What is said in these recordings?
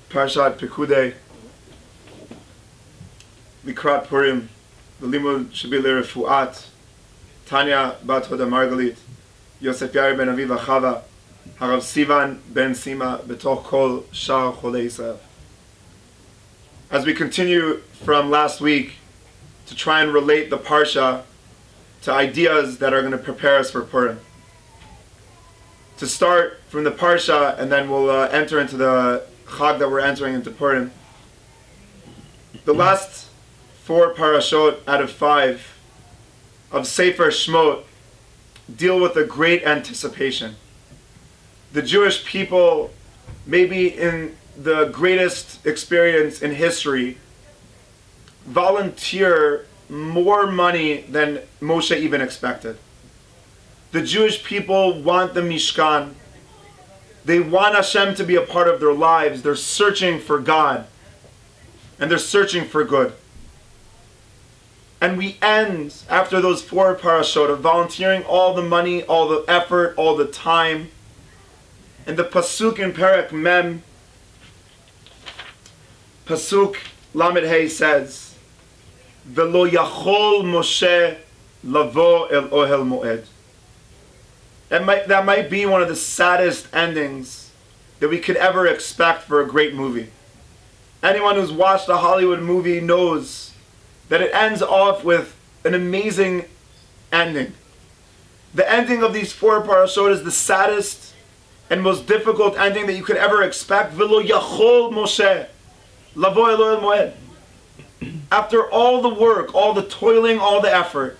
Parshat Pekudei, Likrat Purim, the Limud Shabil Refuat, Tanya Bat Hoda Margalit, Yosef Yair ben Aviv Chava, Harav Sivan ben Sima Betoch Kol Shar Cholei Yisrael. As we continue from last week to try and relate the Parsha to ideas that are going to prepare us for Purim. To start from the Parsha, and then we'll enter into the Chag that we're entering into Purim. The last 4 parashot out of 5 of Sefer Shmot deal with a great anticipation. The Jewish people, maybe in the greatest experience in history, volunteer more money than Moshe even expected. The Jewish people want the Mishkan. They want Hashem to be a part of their lives. They're searching for God. And they're searching for good. And we end, after those 4 parashot, of volunteering all the money, all the effort, all the time. And the Pasuk in Perek Mem, Pasuk Lamed Hey says, V'lo yachol Moshe lavo el ohel moed. That might be one of the saddest endings that we could ever expect for a great movie. Anyone who's watched a Hollywood movie knows that it ends off with an amazing ending. The ending of these 4 parashot is the saddest and most difficult ending that you could ever expect. V'lo yachol Moshe lavo el ohel moed. After all the work, all the toiling, all the effort,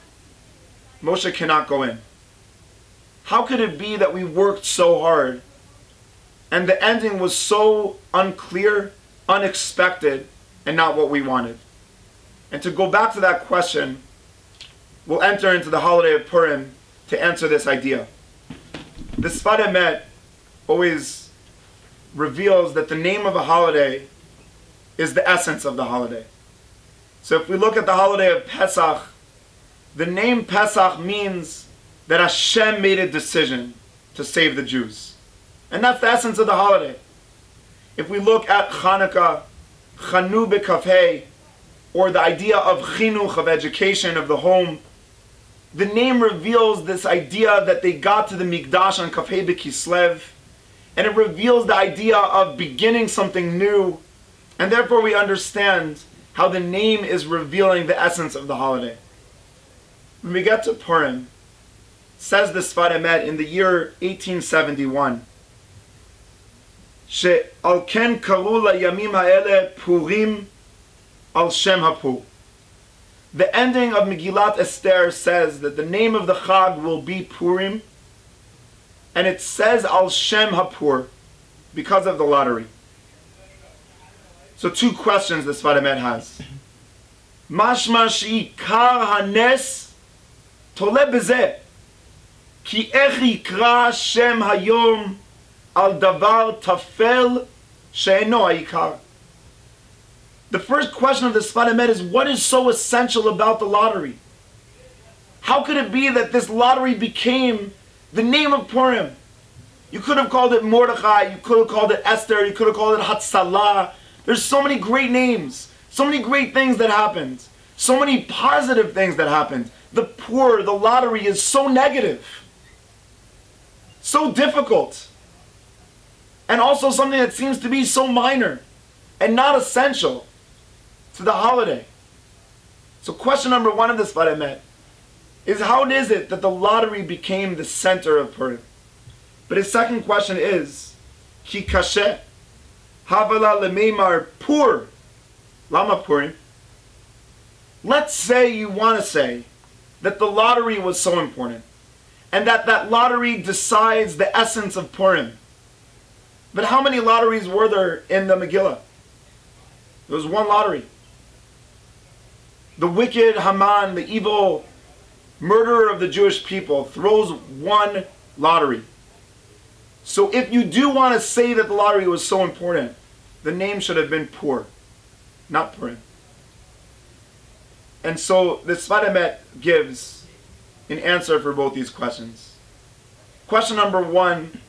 Moshe cannot go in. How could it be that we worked so hard and the ending was so unclear, unexpected, and not what we wanted? And to go back to that question, we'll enter into the holiday of Purim to answer this idea. The Sefat Emet always reveals that the name of a holiday is the essence of the holiday. So if we look at the holiday of Pesach, the name Pesach means that Hashem made a decision to save the Jews. And that's the essence of the holiday. If we look at Chanukah, Chanu b'Kafhei, or the idea of chinuch, of education, of the home, the name reveals this idea that they got to the Mikdash on Kafhei b'Kislev, and it reveals the idea of beginning something new, and therefore we understand how the name is revealing the essence of the holiday. When we get to Purim, says the Sefat Emet in the year 1871, She'al ken karu layamim ha'ele Purim al Shem HaPur. The ending of Megillat Esther says that the name of the Chag will be Purim, and it says al Shem HaPur because of the lottery. So 2 questions the Sefat Emet has. Mashma she'ikar hanes tole bezeh. Ki ech yikra Shem hayom al davar tafel she'eno ha'ikar. The first question of the Sefat Emet is, what is so essential about the lottery? How could it be that this lottery became the name of Purim? You could have called it Mordechai, you could have called it Esther, you could have called it Hatzalah. There's so many great names, so many great things that happened, so many positive things that happened. The poor, the lottery is so negative. so difficult, and also something that seems to be so minor and not essential to the holiday. So question number one of this Sefat Emet is, how is it that the lottery became the center of Purim? But his second question is, Ki kashe havala lemeimar pur lama Purim. Let's say you want to say that the lottery was so important, and that lottery decides the essence of Purim. But how many lotteries were there in the Megillah? There was one lottery. The wicked Haman, the evil murderer of the Jewish people, throws one lottery. So if you do want to say that the lottery was so important, the name should have been Pur, not Purim. And so the Sefat Emet gives an answer for both these questions. Question number one,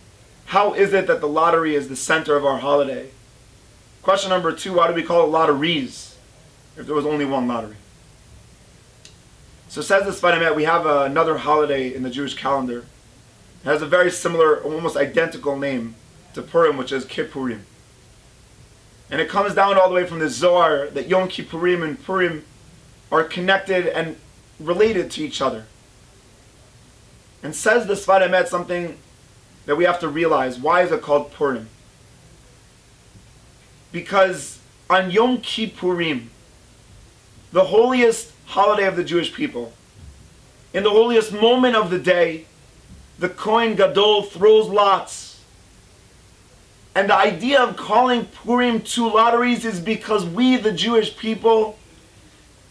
how is it that the lottery is the center of our holiday? Question number two, why do we call it lotteries if there was only one lottery? So says the Sefat Emet, we have another holiday in the Jewish calendar. It has a very similar, almost identical name to Purim, which is Kippurim. And it comes down all the way from the Zohar that Yom Kippurim and Purim are connected and related to each other. And says the Sefat Emet something that we have to realize. Why is it called Purim? Because on Yom Kippurim, the holiest holiday of the Jewish people, in the holiest moment of the day, the Kohen Gadol throws lots. And the idea of calling Purim two lotteries is because we, the Jewish people,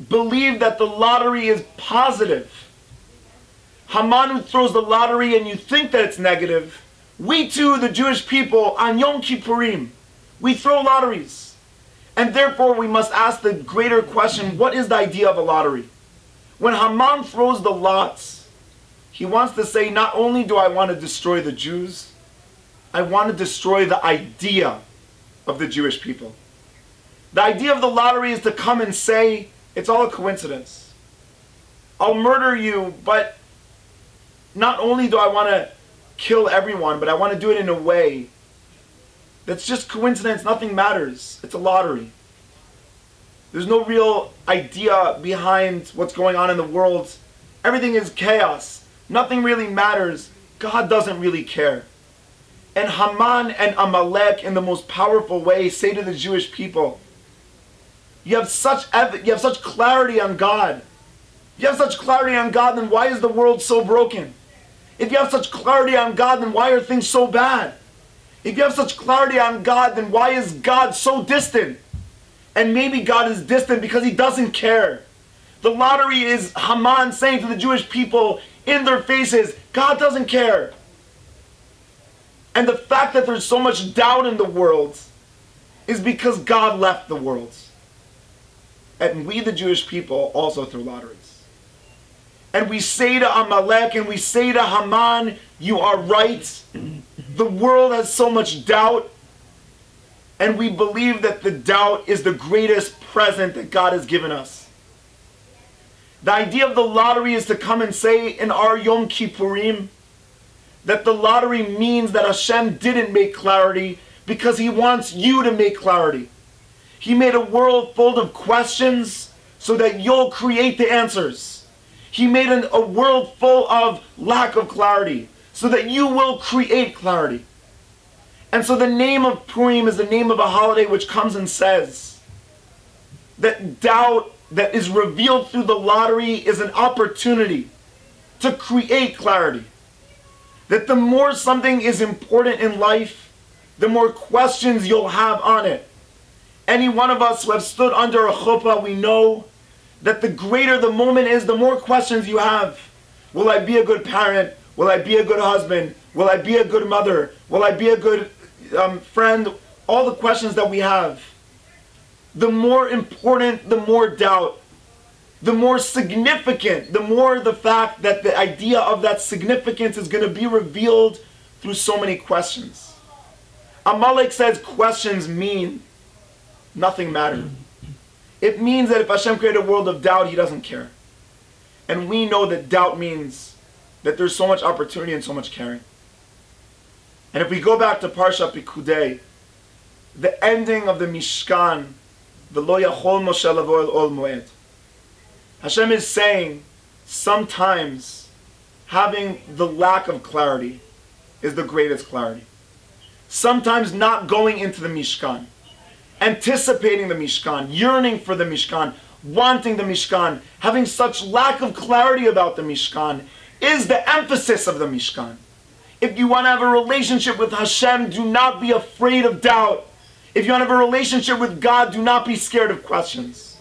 believe that the lottery is positive. Haman, who throws the lottery and you think that it's negative, we too, the Jewish people, on Yom Kippurim, we throw lotteries. And therefore we must ask the greater question, what is the idea of a lottery? When Haman throws the lots, he wants to say, not only do I want to destroy the Jews, I want to destroy the idea of the Jewish people. The idea of the lottery is to come and say, it's all a coincidence. I'll murder you, but not only do I want to kill everyone, but I want to do it in a way that's just coincidence, nothing matters. It's a lottery. There's no real idea behind what's going on in the world. Everything is chaos. Nothing really matters. God doesn't really care. And Haman and Amalek, in the most powerful way, say to the Jewish people, you have such clarity on God. If you have such clarity on God, then why is the world so broken? If you have such clarity on God, then why are things so bad? If you have such clarity on God, then why is God so distant? And maybe God is distant because he doesn't care. The lottery is Haman saying to the Jewish people in their faces, God doesn't care. And the fact that there's so much doubt in the world is because God left the world. And we, the Jewish people, also throw lotteries. And we say to Amalek and we say to Haman, you are right. The world has so much doubt. And we believe that the doubt is the greatest present that God has given us. The idea of the lottery is to come and say in our Yom Kippurim that the lottery means that Hashem didn't make clarity because he wants you to make clarity. He made a world full of questions so that you'll create the answers. He made a world full of lack of clarity so that you will create clarity. And so the name of Purim is the name of a holiday which comes and says that doubt that is revealed through the lottery is an opportunity to create clarity. That the more something is important in life, the more questions you'll have on it. Any one of us who have stood under a chuppah, we know that the greater the moment is, the more questions you have. Will I be a good parent? Will I be a good husband? Will I be a good mother? Will I be a good friend? All the questions that we have. The more important, the more doubt. The more significant, the more the fact that the idea of that significance is going to be revealed through so many questions. Amalek says questions mean nothing matters. It means that if Hashem created a world of doubt, he doesn't care. And we know that doubt means that there's so much opportunity and so much caring. And if we go back to Parshat Pekudei, the ending of the Mishkan, V'lo yachol Moshe lavo el ol moed. Hashem is saying, sometimes having the lack of clarity is the greatest clarity. Sometimes not going into the Mishkan, anticipating the Mishkan, yearning for the Mishkan, wanting the Mishkan, having such lack of clarity about the Mishkan is the emphasis of the Mishkan. If you want to have a relationship with Hashem, do not be afraid of doubt. If you want to have a relationship with God, do not be scared of questions.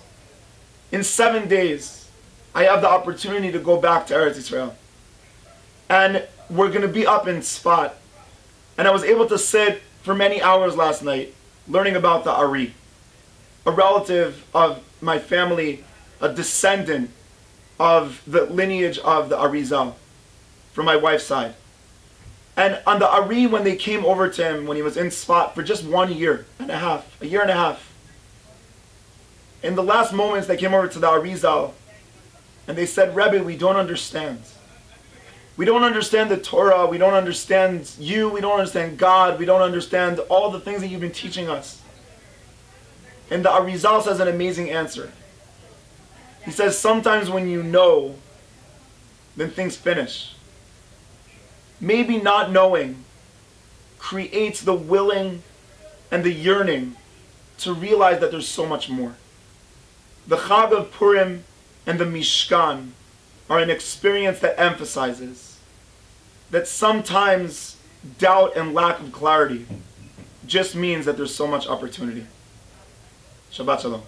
In 7 days, I have the opportunity to go back to Eretz Israel. And we're going to be up in Sefat. And I was able to sit for many hours last night learning about the Ari, a relative of my family, a descendant of the lineage of the Arizal from my wife's side. And on the Ari, when they came over to him, when he was in Sefat for just 1 year and a half, in the last moments they came over to the Arizal and they said, Rebbe, we don't understand. We don't understand the Torah, we don't understand you, we don't understand God, we don't understand all the things that you've been teaching us. And the Arizal says an amazing answer. He says, sometimes when you know, then things finish. Maybe not knowing creates the willing and the yearning to realize that there's so much more. The Chag of Purim and the Mishkan are an experience that emphasizes that sometimes doubt and lack of clarity just means that there's so much opportunity. Shabbat Shalom.